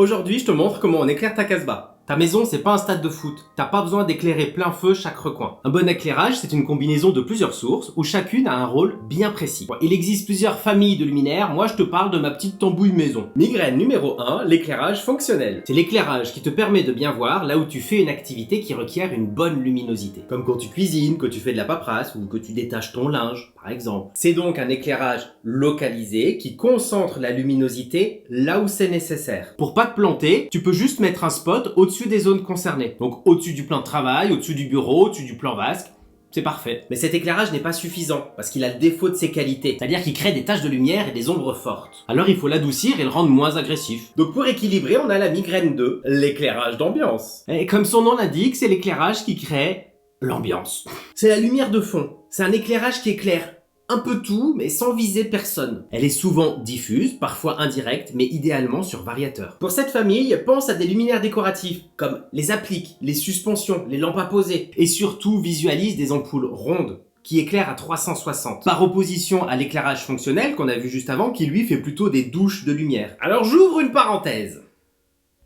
Aujourd'hui, je te montre comment on éclaire ta casbah. Ta maison, c'est pas un stade de foot. T'as pas besoin d'éclairer plein feu chaque recoin. Un bon éclairage, c'est une combinaison de plusieurs sources où chacune a un rôle bien précis. Il existe plusieurs familles de luminaires, moi je te parle de ma petite tambouille maison. Migraine numéro 1, l'éclairage fonctionnel. C'est l'éclairage qui te permet de bien voir là où tu fais une activité qui requiert une bonne luminosité. Comme quand tu cuisines, que tu fais de la paperasse ou que tu détaches ton linge, par exemple. C'est donc un éclairage localisé qui concentre la luminosité là où c'est nécessaire. Pour pas te planter, tu peux juste mettre un spot au-dessus des zones concernées. Donc au-dessus du plan de travail, au-dessus du bureau, au-dessus du plan vasque. C'est parfait. Mais cet éclairage n'est pas suffisant, parce qu'il a le défaut de ses qualités. C'est-à-dire qu'il crée des taches de lumière et des ombres fortes. Alors il faut l'adoucir et le rendre moins agressif. Donc pour équilibrer, on a la migraine 2, l'éclairage d'ambiance. Et comme son nom l'indique, c'est l'éclairage qui crée l'ambiance. C'est la lumière de fond. C'est un éclairage qui éclaire un peu tout, mais sans viser personne. Elle est souvent diffuse, parfois indirecte, mais idéalement sur variateur. Pour cette famille, pense à des luminaires décoratifs, comme les appliques, les suspensions, les lampes à poser, et surtout visualise des ampoules rondes qui éclairent à 360, par opposition à l'éclairage fonctionnel qu'on a vu juste avant, qui lui fait plutôt des douches de lumière. Alors j'ouvre une parenthèse.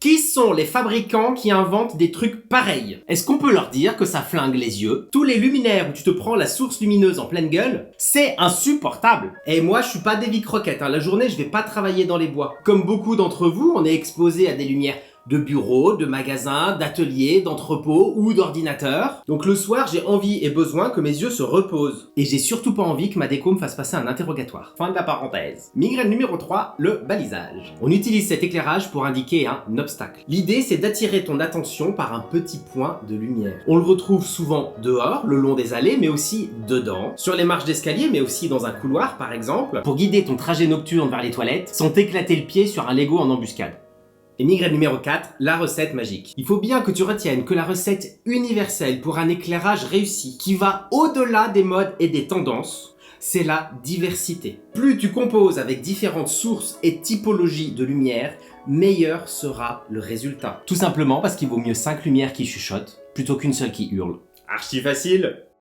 Qui sont les fabricants qui inventent des trucs pareils? Est-ce qu'on peut leur dire que ça flingue les yeux? Tous les luminaires où tu te prends la source lumineuse en pleine gueule, c'est insupportable. Et moi, je suis pas Davy Crockett, la journée, je vais pas travailler dans les bois. Comme beaucoup d'entre vous, on est exposé à des lumières de bureaux, de magasins, d'ateliers, d'entrepôts ou d'ordinateurs. Donc le soir, j'ai envie et besoin que mes yeux se reposent. Et j'ai surtout pas envie que ma déco me fasse passer un interrogatoire. Fin de la parenthèse. Migraine numéro 3, le balisage. On utilise cet éclairage pour indiquer un obstacle. L'idée, c'est d'attirer ton attention par un petit point de lumière. On le retrouve souvent dehors, le long des allées, mais aussi dedans, sur les marches d'escalier, mais aussi dans un couloir, par exemple, pour guider ton trajet nocturne vers les toilettes, sans t'éclater le pied sur un Lego en embuscade. Et migraine numéro 4, la recette magique. Il faut bien que tu retiennes que la recette universelle pour un éclairage réussi, qui va au-delà des modes et des tendances, c'est la diversité. Plus tu composes avec différentes sources et typologies de lumière, meilleur sera le résultat. Tout simplement parce qu'il vaut mieux 5 lumières qui chuchotent, plutôt qu'une seule qui hurle. Archi facile!